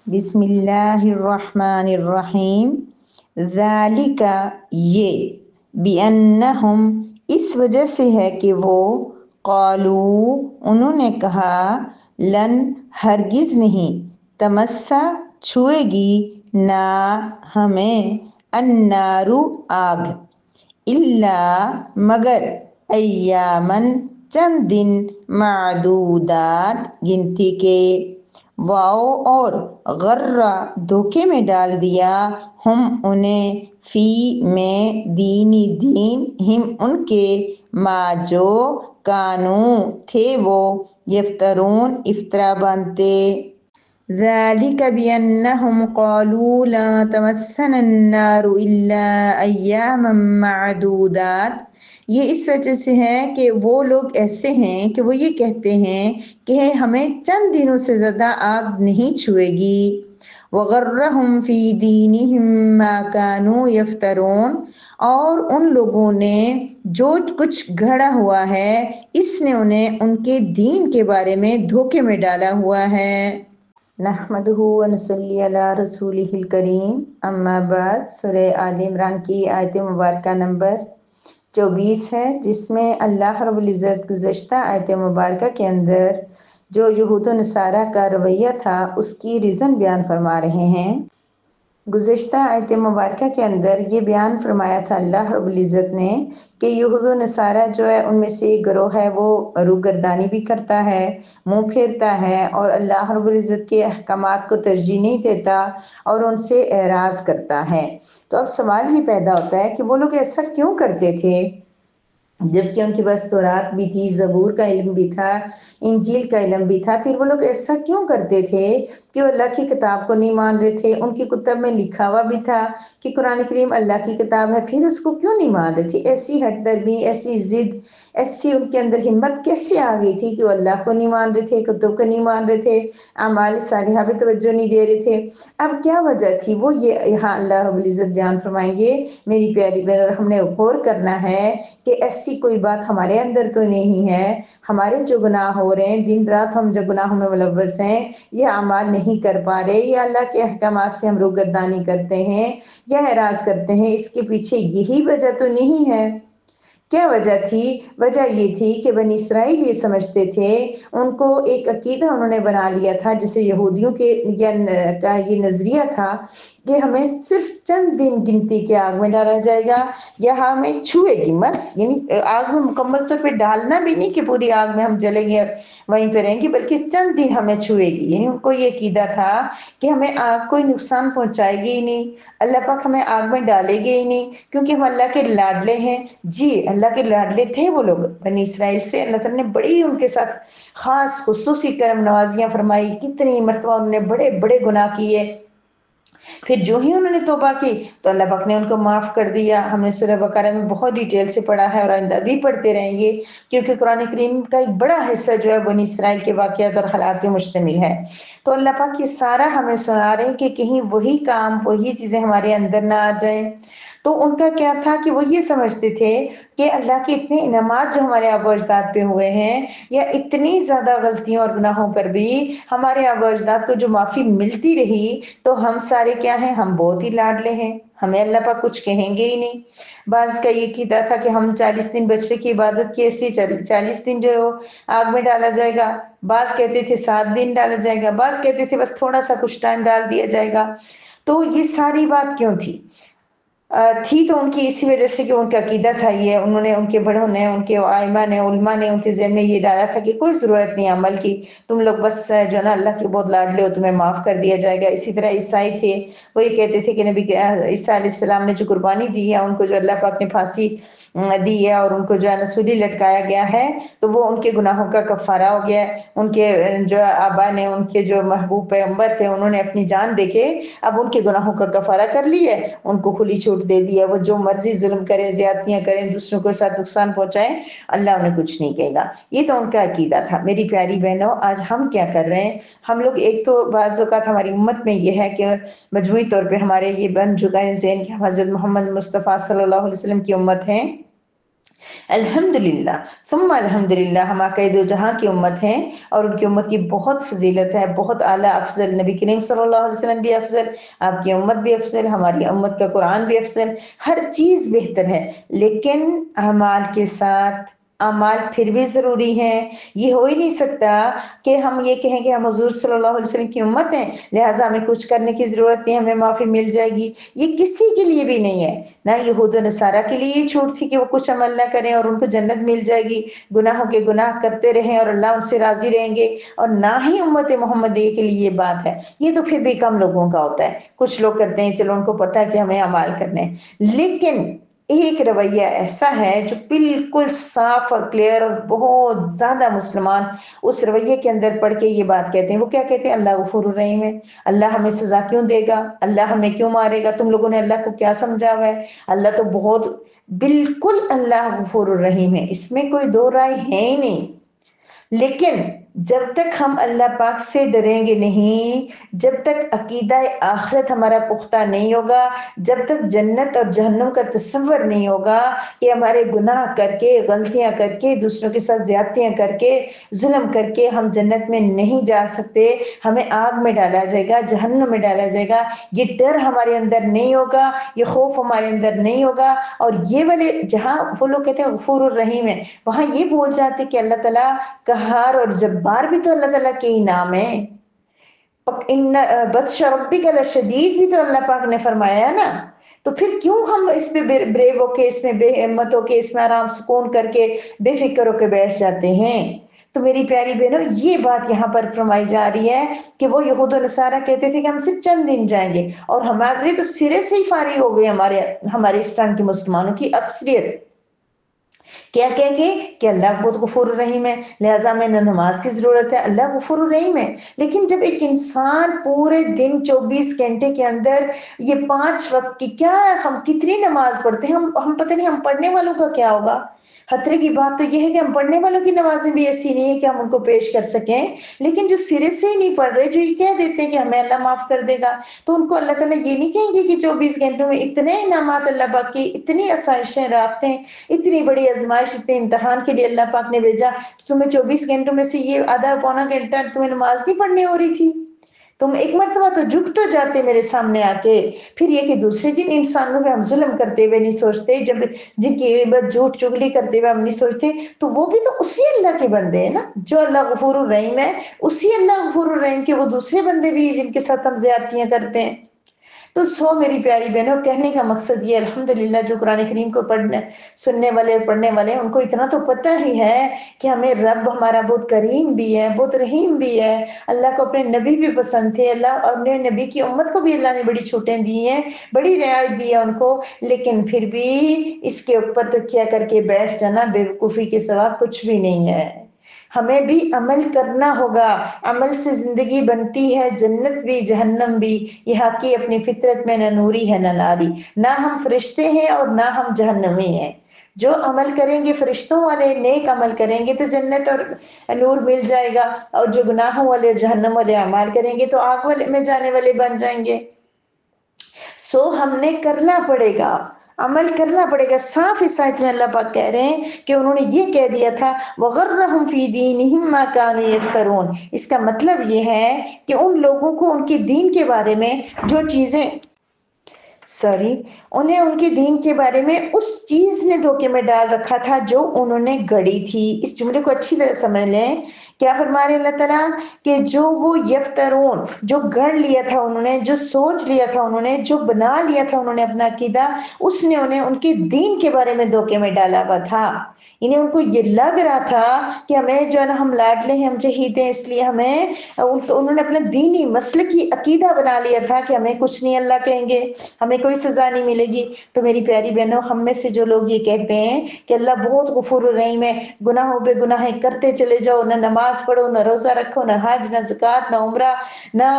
بسم اللہ الرحمن الرحیم۔ ذالک یہ، بِأَنَّهُمْ اس وجہ سے ہے کہ وہ، قالو انہوں نے کہا، لن ہرگز نہیں، تمسا چھوئے گی نہ ہمیں، النار آگ، الا مگر، ایامن چند دن، معدودات گنتی کے، واؤ اور غرہ دھوکے میں ڈال دیا، ہم انہیں، فی میں، دینی دین، ہم ان کے، ما جو، کانو تھے وہ، یفترون افطرا باندھتے۔ ذَلِكَ بِأَنَّهُمْ قَالُوا لَا تَمَسَّنَا النَّارُ إِلَّا أَيَّامًا مَّعْدُودَاتٍ، یہ اس وجہ سے ہے کہ وہ لوگ ایسے ہیں کہ وہ یہ کہتے ہیں کہ ہمیں چند دنوں سے زیادہ آگ نہیں چھوئے گی۔ وَغَرَّهُمْ فِي دِينِهِمْ مَا كَانُوا يَفْتَرُونَ، اور ان لوگوں نے جو کچھ گھڑا ہوا ہے، اس نے انہیں ان کے دین کے بارے میں دھوکے میں ڈالا ہوا ہے۔ نحمدہ ونصلی علی رسولہ الکریم، اما بعد۔ سورہ آل عمران کی آیت مبارکہ نمبر 24 ہے، جس میں اللہ رب العزت گزشتہ آیت مبارکہ کے اندر جو یہود و نصارہ کا رویہ تھا اس کی ریزن بیان فرما رہے ہیں۔ گزشتہ آیت مبارکہ کے اندر یہ بیان فرمایا تھا اللہ رب العزت نے کہ یہود و نصارہ جو ہے ان میں سے ایک گروہ ہے وہ روگردانی بھی کرتا ہے، منہ پھیرتا ہے اور اللہ رب العزت کے احکامات کو ترجیح نہیں دیتا اور ان سے اعراض کرتا ہے۔ تو اب سوال یہ پیدا ہوتا ہے کہ وہ لوگ ایسا کیوں کرتے تھے، جبکہ ان کے پاس تورات بھی تھی، زبور کا علم بھی تھا، انجیل کا علم بھی تھا، پھر وہ لوگ ایسا کیوں کرتے تھے کہ وہ اللہ کی کتاب کو نہیں مان رہے تھے؟ ان کی کتب میں لکھا ہوا بھی تھا کہ قرآن کریم اللہ کی کتاب ہے، پھر اس کو کیوں نہیں مان رہے تھے؟ ایسی ہٹ درمی، ایسی ضد، ایسی ان کے اندر ہمت کیسے آ گئی تھی کہ وہ اللہ کو نہیں مان رہے تھے، کتب کو نہیں مان رہے تھے، اعمال صالحہ پہ توجہ نہیں دے رہے تھے؟ اب کیا وجہ تھی؟ وہ یہ یہاں اللہ رب العزت بیان فرمائیں گے میری پیاری بہن، اور ہم نے غور کرنا ہے کہ ایسی کوئی بات ہمارے اندر تو نہیں ہے۔ ہمارے جو گناہ ہو رہے ہیں، دن رات ہم جو گناہوں میں ملوث ہیں، یہ اعمال نہیں کر پا رہے، یا اللہ کے احکامات سے ہم روگردانی کرتے ہیں یا اعراض کرتے ہیں، اس کے پیچھے یہی وجہ تو نہیں ہے؟ کیا وجہ تھی؟ وجہ یہ تھی کہ بنی اسرائیل یہ سمجھتے تھے، ان کو ایک عقیدہ انہوں نے بنا لیا تھا، جسے یہودیوں کے کا یہ نظریہ تھا کہ ہمیں صرف چند دن گنتی کے آگ میں ڈالا جائے گا، یا ہمیں چھوئے گی بس، یعنی آگ میں مکمل طور پہ ڈالنا بھی نہیں کہ پوری آگ میں ہم جلیں گے اور وہیں پہ رہیں گے، بلکہ چند دن ہمیں چھوئے گی۔ یعنی ان کو یہ عقیدہ تھا کہ ہمیں آگ کوئی نقصان پہنچائے گی ہی نہیں، اللہ پاک ہمیں آگ میں ڈالے گے ہی نہیں، کیونکہ ہم اللہ کے لاڈلے ہیں۔ جی، اللہ کے لاڈلے تھے وہ لوگ، بنی اسرائیل سے اللہ تعالیٰ نے بڑی ان کے ساتھ خاص خصوصی کرم نوازیاں فرمائی، کتنی مرتبہ انہوں نے بڑے بڑے گناہ کیے، پھر جو ہی انہوں نے توبہ کی تو اللہ پاک نے ان کو معاف کر دیا۔ ہم نے سورہ بقرہ میں بہت ڈیٹیل سے پڑھا ہے اور آئندہ بھی پڑھتے رہیں گے، کیونکہ قرآن کریم کا ایک بڑا حصہ جو ہے بنی اسرائیل کے واقعات اور حالات پہ مشتمل ہے۔ تو اللہ پاک یہ سارا ہمیں سنا رہے ہیں کہ کہیں وہی کام، وہی چیزیں ہمارے اندر نہ آ جائیں۔ تو ان کا کیا تھا کہ وہ یہ سمجھتے تھے کہ اللہ کے اتنے انعامات جو ہمارے آباء و اجداد پہ ہوئے ہیں، یا اتنی زیادہ غلطیوں اور گناہوں پر بھی ہمارے آباء و اجداد کو جو معافی ملتی رہی، تو ہم سارے کیا ہیں؟ ہم بہت ہی لاڈلے ہیں، ہمیں اللہ پاک کچھ کہیں گے ہی نہیں۔ بعض کا یہ قیدا تھا کہ ہم 40 دن بچڑے کی عبادت کی، اس لیے 40 دن جو ہے وہ آگ میں ڈالا جائے گا، بعض کہتے تھے 7 دن ڈالا جائے گا، بعض کہتے تھے بس تھوڑا سا کچھ ٹائم ڈال دیا جائے گا۔ تو یہ ساری بات کیوں تھی؟ تھی تو ان کی اسی وجہ سے کہ ان کا عقیدہ تھا یہ، انہوں نے، ان کے بڑوں نے، ان کے ائمہ نے، علماء نے ان کے ذہن میں یہ ڈالا تھا کہ کوئی ضرورت نہیں عمل کی، تم لوگ بس جو ہے نا اللہ کے بہت لاڈلے ہو، تمہیں معاف کر دیا جائے گا۔ اسی طرح عیسائی تھے، وہ یہ کہتے تھے کہ نبی عیسیٰ علیہ السلام نے جو قربانی دی ہے، ان کو جو اللہ پاک نے پھانسی دی ہے اور ان کو جو ہے نا سولی لٹکایا گیا ہے، تو وہ ان کے گناہوں کا کفارہ ہو گیا ہے۔ ان کے جو آبا نے، ان کے جو محبوب پیغمبر تھے، انہوں نے اپنی جان دے کے اب ان کے گناہوں کا کفارہ کر لی ہے، ان کو کھلی چھوٹ دے دی ہے، وہ جو مرضی ظلم کریں، زیادتیاں کریں، دوسروں کے ساتھ نقصان پہنچائیں، اللہ انہیں کچھ نہیں کہے گا۔ یہ تو ان کا عقیدہ تھا۔ میری پیاری بہنوں، آج ہم کیا کر رہے ہیں؟ ہم لوگ ایک تو بعض اوقات ہماری امت میں یہ ہے کہ مجموعی طور پہ ہمارے یہ بن چکا ہے ذہن کہ حضرت محمد مصطفیٰ صلی اللہ علیہ وسلم کی امت ہیں، الحمدللہ ثم الحمدللہ، ہم آقائے دو جہاں کی امت ہیں اور ان کی امت کی بہت فضیلت ہے، بہت اعلیٰ افضل، نبی کریم صلی اللہ علیہ وسلم بھی افضل، آپ کی امت بھی افضل، ہماری امت کا قرآن بھی افضل، ہر چیز بہتر ہے، لیکن اعمال کے ساتھ اعمال پھر بھی ضروری ہیں۔ یہ ہو ہی نہیں سکتا کہ ہم یہ کہیں کہ ہم حضور صلی اللہ علیہ وسلم کی امت ہیں لہٰذا ہمیں کچھ کرنے کی ضرورت نہیں، ہمیں معافی مل جائے گی، یہ کسی کے لیے بھی نہیں ہے۔ نہ یہود و نصارہ کے لیے یہ چھوٹ تھی کہ وہ کچھ عمل نہ کریں اور ان کو جنت مل جائے گی، گناہوں کے گناہ کرتے رہیں اور اللہ ان سے راضی رہیں گے، اور نہ ہی امت محمدیہ کے لیے یہ بات ہے۔ یہ تو پھر بھی کم لوگوں کا ہوتا ہے، کچھ لوگ کرتے ہیں چلو ان کو پتہ ہے کہ ہمیں اعمال کرنے ہیں، لیکن ایک رویہ ایسا ہے جو بالکل صاف اور کلیئر، اور بہت زیادہ مسلمان اس رویے کے اندر پڑھ کے یہ بات کہتے ہیں۔ وہ کیا کہتے ہیں؟ اللہ غفور الرحیم ہے، اللہ ہمیں سزا کیوں دے گا، اللہ ہمیں کیوں مارے گا، تم لوگوں نے اللہ کو کیا سمجھا ہوا ہے، اللہ تو بہت، بالکل اللہ غفور الرحیم ہے، اس میں کوئی دو رائے ہے ہی نہیں۔ لیکن جب تک ہم اللہ پاک سے ڈریں گے نہیں، جب تک عقیدہ آخرت ہمارا پختہ نہیں ہوگا، جب تک جنت اور جہنم کا تصور نہیں ہوگا کہ ہمارے گناہ کر کے، غلطیاں کر کے، دوسروں کے ساتھ زیادتیاں کر کے، ظلم کر کے ہم جنت میں نہیں جا سکتے، ہمیں آگ میں ڈالا جائے گا، جہنم میں ڈالا جائے گا، یہ ڈر ہمارے اندر نہیں ہوگا، یہ خوف ہمارے اندر نہیں ہوگا، اور یہ والے جہاں وہ لوگ کہتے ہیں غفور الرحیم ہے، وہاں یہ بول جاتے کہ اللہ تعالیٰ قہار اور جبار بھی تو اللہ تعالیٰ کے ہی نام ہے، ان بطش ربک لشدید بھی تو اللہ پاک نے فرمایا ہے نا، تو پھر کیوں ہم اس پہ بریو ہو کے، اس میں بے ہمت ہو کے، اس میں آرام سکون کر کے بے فکر ہو کے بیٹھ جاتے ہیں؟ تو میری پیاری بہنوں، یہ بات یہاں پر فرمائی جا رہی ہے کہ وہ یہود و نصارہ کہتے تھے کہ ہم صرف چند دن جائیں گے، اور ہمارے تو سرے سے ہی فارغ ہو گئے، ہمارے اس ٹائم کے مسلمانوں کی اکثریت کیا کہہ کے کہ اللہ بہت غفور الرحیم ہے، لہٰذا ہمیں نہ نماز کی ضرورت ہے، اللہ غفور الرحیم ہے۔ لیکن جب ایک انسان پورے دن 24 گھنٹے کے اندر یہ 5 وقت کی کیا، ہم کتنی نماز پڑھتے ہیں، ہم پتہ نہیں ہم پڑھنے والوں کا کیا ہوگا۔ خطرے کی بات تو یہ ہے کہ ہم پڑھنے والوں کی نمازیں بھی ایسی نہیں ہے کہ ہم ان کو پیش کر سکیں، لیکن جو سرے سے ہی نہیں پڑھ رہے، جو یہ کہہ دیتے ہیں کہ ہمیں اللہ معاف کر دے گا، تو ان کو اللہ تعالیٰ یہ نہیں کہیں گے کہ 24 گھنٹوں میں اتنے انعامات اللہ پاک کی، اتنی آسائشیں، رابطیں، اتنی بڑی آزمائش، اتنے امتحان کے لیے اللہ پاک نے بھیجا، تمہیں 24 گھنٹوں میں سے یہ آدھا پونا گھنٹہ تمہیں نماز نہیں پڑھنی ہو رہی تھی؟ تم ایک مرتبہ تو جھک تو جاتے میرے سامنے آ کے۔ پھر یہ کہ دوسرے جن انسانوں پہ ہم ظلم کرتے ہوئے نہیں سوچتے، جب جن کی غیبت جھوٹ چگلی کرتے ہوئے ہم نہیں سوچتے، تو وہ بھی تو اسی اللہ کے بندے ہیں نا، جو اللہ غفور الرحیم ہے، اسی اللہ غفور الرحیم کے وہ دوسرے بندے بھی ہیں جن کے ساتھ ہم زیادتیاں کرتے ہیں۔ تو سو میری پیاری بہنوں، کہنے کا مقصد یہ الحمدللہ جو قرآن کریم کو پڑھنے، سننے والے اور پڑھنے والے ہیں، ان کو اتنا تو پتہ ہی ہے کہ ہمیں رب ہمارا بہت کریم بھی ہے، بہت رحیم بھی ہے، اللہ کو اپنے نبی بھی پسند تھے، اللہ اور اپنے نبی کی امت کو بھی اللہ نے بڑی چھوٹیں دی ہیں، بڑی رعایت دی ہے ان کو، لیکن پھر بھی اس کے اوپر تکیہ کر کے بیٹھ جانا بے وقوفی کے سوا کچھ بھی نہیں ہے۔ ہمیں بھی عمل کرنا ہوگا، عمل سے زندگی بنتی ہے، جنت بھی جہنم بھی، یہ حقی اپنی فطرت میں نہ نوری ہے نہ ناری، نہ ہم فرشتے ہیں اور نہ ہم جہنمی ہیں۔ جو عمل کریں گے فرشتوں والے، نیک عمل کریں گے تو جنت اور نور مل جائے گا، اور جو گناہوں والے اور جہنم والے اعمال کریں گے تو آگ والے میں جانے والے بن جائیں گے۔ سو ہم نے کرنا پڑے گا، عمل کرنا پڑے گا۔ صاف اس آیت میں اللہ پاک کہہ رہے ہیں کہ انہوں نے یہ کہہ دیا تھا وَغَرَّهُمْ فِي دِينِهِمْ مَا كَانُوا يَفْتَرُونَ، اس کا مطلب یہ ہے کہ ان لوگوں کو ان کے دین کے بارے میں جو چیزیں انہیں ان کے دین کے بارے میں اس چیز نے دھوکے میں ڈال رکھا تھا جو انہوں نے گڑی تھی۔ اس جملے کو اچھی طرح سمجھ لیں، کیا فرما رہے اللہ تعالیٰ کہ جو وہ یفترون، جو گڑھ لیا تھا انہوں نے، جو سوچ لیا تھا انہوں نے، جو بنا لیا تھا انہوں نے اپنا عقیدہ، اس نے انہیں ان کے دین کے بارے میں دھوکے میں ڈالا ہوا تھا۔ انہیں ان کو یہ لگ رہا تھا کہ ہمیں جو ہے نا، ہم لاڈلے ہیں، ہم شہید ہیں، اس لیے ہمیں، انہوں نے اپنا دینی مسلکی عقیدہ بنا لیا تھا کہ ہمیں کچھ نہیں اللہ کہیں گے، ہمیں کوئی سزا نہیں ملے گی۔ تو میری پیاری بہنوں، ہم میں سے جو لوگ یہ کہتے ہیں کہ اللہ بہت غفور الرحیم ہے، گناہوں پہ گناہیں کرتے چلے جاؤ، نہ نماز پڑھو، نہ روزہ رکھو، نہ حج، نہ زکوٰۃ، نہ عمرہ، نہ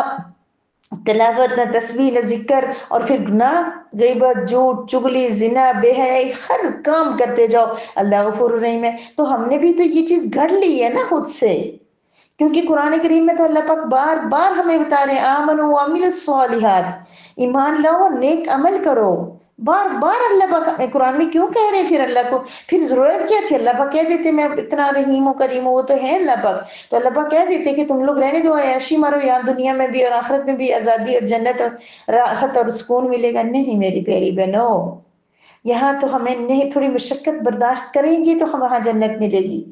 تلاوت، نہ تسبیح، نہ ذکر، اور پھر گناہ، غیبت، جھوٹ، چگلی، زنا، بے حیائی، ہر کام کرتے جاؤ، اللہ غفور الرحیم ہے۔ تو ہم نے بھی تو یہ چیز گھڑ لی ہے نا خود سے، کیونکہ قرآن کریم میں تو اللہ پاک بار بار ہمیں بتا رہے ہیں آمنوا وعملوا الصالحات، ایمان لاؤ اور نیک عمل کرو۔ بار بار اللہ پاک قرآن میں کیوں کہہ رہے ہیں پھر اللہ کو؟ پھر ضرورت کیا تھی؟ اللہ پاک کہہ دیتے میں اتنا رحیم ہوں کریم ہوں، وہ تو ہے اللہ پاک، تو اللہ پاک کہہ دیتے کہ تم لوگ رہنے دو، عیاشی مارو، یہاں دنیا میں بھی اور آخرت میں بھی آزادی اور جنت اور راحت اور سکون ملے گا۔ نہیں میری پیاری بہنوں، یہاں تو ہمیں نہیں، تھوڑی مشقت برداشت کریں گی تو ہم وہاں جنت ملے گی۔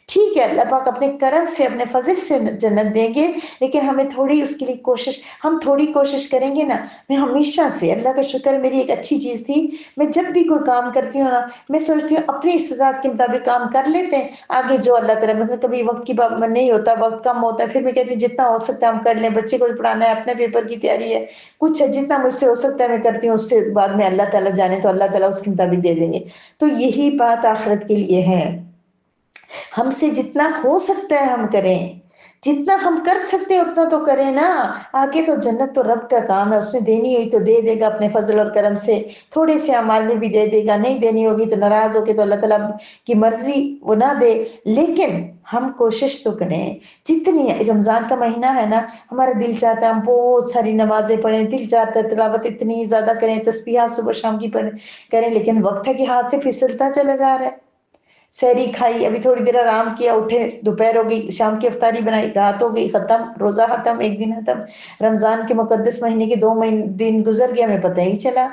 ٹھیک ہے اللہ پاک اپنے کرم سے اپنے فضل سے جنت دیں گے، لیکن ہمیں تھوڑی اس کے لیے کوشش، ہم تھوڑی کوشش کریں گے نا۔ میں ہمیشہ سے اللہ کا شکر، میری ایک اچھی چیز تھی، میں جب بھی کوئی کام کرتی ہوں نا، میں سوچتی ہوں اپنی استطاعت کے مطابق کام کر لیتے ہیں، آگے جو اللہ تعالیٰ، مثلا کبھی وقت کی پابند نہیں ہوتا، وقت کم ہوتا ہے، پھر میں کہتی ہوں جتنا ہو سکتا ہے ہم کر لیں، بچے کو بھی پڑھانا ہے، اپنے پیپر کی تیاری ہے، کچھ ہے جتنا مجھ سے ہو سکتا ہے میں کرتی ہوں، اس سے بعد میں اللہ تعالیٰ جانے تو اللہ تعالیٰ اس کے مطابق دے دیں گے۔ تو یہی بات آخرت کے لیے ہے، ہم سے جتنا ہو سکتا ہے ہم کریں، جتنا ہم کر سکتے ہیں اتنا تو کریں نا۔ آگے تو جنت تو رب کا کام ہے، اس نے دینی ہوئی تو دے دے گا اپنے فضل اور کرم سے، تھوڑے سے اعمال میں بھی دے دے گا، نہیں دینی ہوگی تو ناراض ہو کے تو اللہ تعالیٰ کی مرضی وہ نہ دے، لیکن ہم کوشش تو کریں جتنی۔ رمضان کا مہینہ ہے نا، ہمارا دل چاہتا ہے ہم بہت ساری نمازیں پڑھیں، دل چاہتا ہے تلاوت اتنی زیادہ کریں، تسبیحات صبح شام کی کریں، لیکن وقت ہے کہ ہاتھ سے پھسلتا چلا جا رہا ہے۔ سحری کھائی، ابھی تھوڑی دیر آرام کیا، اٹھے، دوپہر ہو گئی، شام کی افطاری بنائی، رات ہو گئی، ختم روزہ، ختم ایک دن ختم، رمضان کے مقدس مہینے کے 2 دن گزر گیا، ہمیں پتہ ہی چلا۔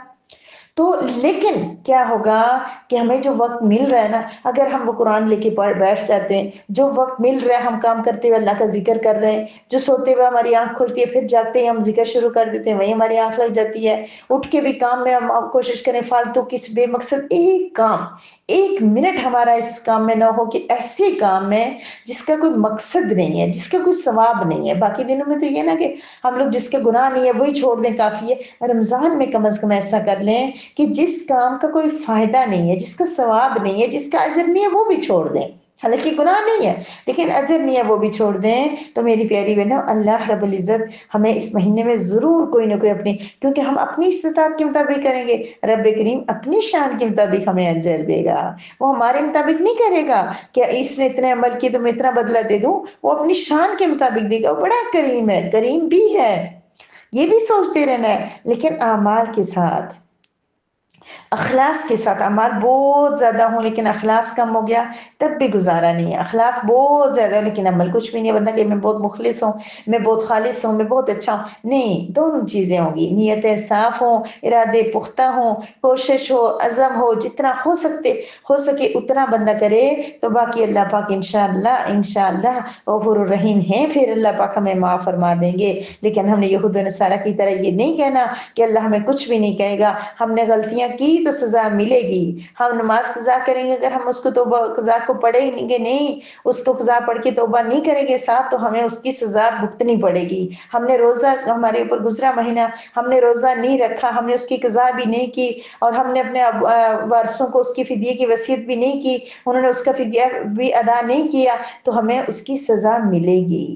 تو لیکن کیا ہوگا کہ ہمیں جو وقت مل رہا ہے نا، اگر ہم وہ قرآن لے کے بیٹھ جاتے ہیں، جو وقت مل رہا ہے ہم کام کرتے ہوئے اللہ کا ذکر کر رہے ہیں، جو سوتے ہوئے ہماری آنکھ کھلتی ہے پھر جاگتے ہی ہم ذکر شروع کر دیتے ہیں، وہیں ہماری آنکھ لگ جاتی ہے، اٹھ کے بھی کام میں ہم کوشش کریں فالتو کس بے مقصد ایک کام، ایک منٹ ہمارا اس کام میں نہ ہو کہ ایسے کام میں جس کا کوئی مقصد نہیں ہے، جس کا کوئی ثواب نہیں ہے۔ باقی دنوں میں تو یہ نا کہ ہم لوگ جس کے گناہ نہیں ہے وہی چھوڑ دیں کافی ہے، رمضان میں کم از کم ایسا کر لیں کہ جس کام کا کوئی فائدہ نہیں ہے، جس کا ثواب نہیں ہے، جس کا اجر نہیں ہے، وہ بھی چھوڑ دیں۔ حالانکہ گناہ نہیں ہے لیکن اجر نہیں ہے، وہ بھی چھوڑ دیں۔ تو میری پیاری بہنوں، اللہ رب العزت ہمیں اس مہینے میں ضرور کوئی نہ کوئی اپنی، کیونکہ ہم اپنی استطاعت کے مطابق کریں گے، رب کریم اپنی شان کے مطابق ہمیں اجر دے گا، وہ ہمارے مطابق نہیں کرے گا کہ اس نے اتنے عمل کیے تو میں اتنا بدلہ دے دوں، وہ اپنی شان کے مطابق دے گا، وہ بڑا کریم ہے، کریم بھی ہے، یہ بھی سوچتے رہنا ہے، لیکن اعمال کے ساتھ، اخلاص کے ساتھ۔ اعمال بہت زیادہ ہوں لیکن اخلاص کم ہو گیا تب بھی گزارا نہیں ہے، اخلاص بہت زیادہ ہو لیکن عمل کچھ بھی نہیں ہے، بندہ کہ میں بہت مخلص ہوں، میں بہت خالص ہوں، میں بہت اچھا ہوں، نہیں، دونوں چیزیں ہوں گی، نیتیں صاف ہوں، ارادے پختہ ہوں، کوشش ہو، عزم ہو، جتنا ہو سکے اتنا بندہ کرے، تو باقی اللہ پاک انشاءاللہ غفور الرحیم ہیں، پھر اللہ پاک ہمیں معاف فرما دیں گے۔ لیکن ہم نے یہود و نصارہ کی طرح یہ نہیں کہنا کہ اللہ ہمیں کچھ بھی نہیں کہے گا، ہم نے غلطیاں کی تو سزا ملے گی، ہم نماز قضا کریں گے اگر ہم اس کو توبہ قضا کو پڑھیں گے نہیں، اس کو قضا پڑھ کے توبہ نہیں کریں گے ساتھ، تو ہمیں اس کی سزا بھگتنی پڑے گی۔ ہم نے روزہ، ہمارے اوپر گزرا مہینہ ہم نے روزہ نہیں رکھا، ہم نے اس کی قضا بھی نہیں کی، اور ہم نے اپنے وارثوں کو اس کی فدیے کی وصیت بھی نہیں کی، انہوں نے اس کا فدیہ بھی ادا نہیں کیا، تو ہمیں اس کی سزا ملے گی۔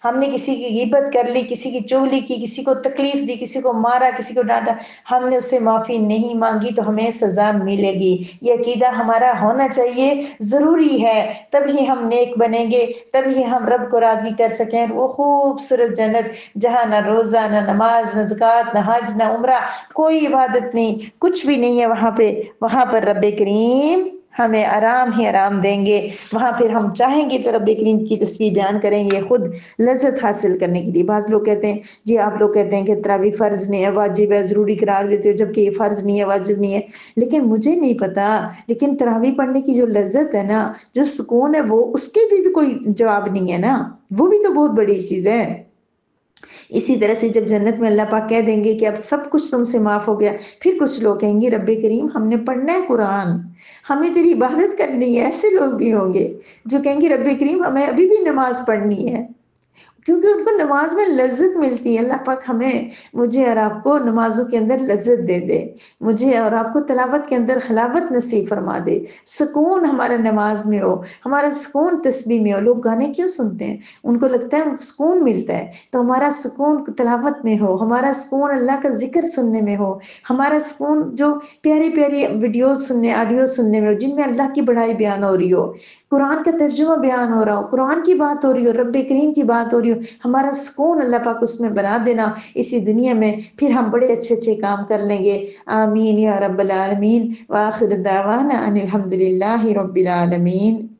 ہم نے کسی کی غیبت کر لی، کسی کی چغلی کی، کسی کو تکلیف دی، کسی کو مارا، کسی کو ڈانٹا، ہم نے اس سے معافی نہیں مانگی تو ہمیں سزا ملے گی۔ یہ عقیدہ ہمارا ہونا چاہیے، ضروری ہے، تبھی ہم نیک بنیں گے، تبھی ہم رب کو راضی کر سکیں، وہ خوبصورت جنت جہاں نہ روزہ، نہ نماز، نہ زکوٰۃ، نہ حج، نہ عمرہ، کوئی عبادت نہیں، کچھ بھی نہیں ہے وہاں پہ، وہاں پر رب کریم ہمیں آرام ہی آرام دیں گے، وہاں پھر ہم چاہیں گے تو رب کریم کی تسبیح بیان کریں گے خود لذت حاصل کرنے کے لیے۔ بعض لوگ کہتے ہیں جی، آپ لوگ کہتے ہیں کہ تراویح فرض نہیں ہے، واجب ہے، ضروری قرار دیتے ہو، جبکہ یہ فرض نہیں ہے، واجب نہیں ہے، لیکن مجھے نہیں پتا، لیکن تراویح پڑھنے کی جو لذت ہے نا، جو سکون ہے، وہ اس کے بھی تو کوئی جواب نہیں ہے نا، وہ بھی تو بہت بڑی چیز ہے۔ اسی طرح سے جب جنت میں اللہ پاک کہہ دیں گے کہ اب سب کچھ تم سے معاف ہو گیا، پھر کچھ لوگ کہیں گے رب کریم ہم نے پڑھنا ہے قرآن، ہمیں تیری عبادت کرنی ہے، ایسے لوگ بھی ہوں گے جو کہیں گے رب کریم ہمیں ابھی بھی نماز پڑھنی ہے، کیونکہ ان کو نماز میں لذت ملتی ہے۔ اللہ پاک ہمیں، مجھے اور آپ کو نمازوں کے اندر لذت دے دے، مجھے اور آپ کو تلاوت کے اندر حلاوت نصیب فرما دے، سکون ہمارا نماز میں ہو، ہمارا سکون تسبیح میں ہو۔ لوگ گانے کیوں سنتے ہیں؟ ان کو لگتا ہے سکون ملتا ہے، تو ہمارا سکون تلاوت میں ہو، ہمارا سکون اللہ کا ذکر سننے میں ہو، ہمارا سکون جو پیاری پیاری ویڈیوز سننے، آڈیو سننے میں ہو، جن میں اللہ کی بڑائی بیان ہو رہی ہو، قرآن کا ترجمہ بیان ہو رہا ہو، قرآن کی بات ہو رہی ہو، رب کریم کی بات ہو رہی ہو، ہمارا سکون اللہ پاک اس میں بنا دینا اسی دنیا میں، پھر ہم بڑے اچھے اچھے کام کر لیں گے۔ آمین یا رب العالمین، وآخر دعوانا ان الحمد للہ رب العالمین۔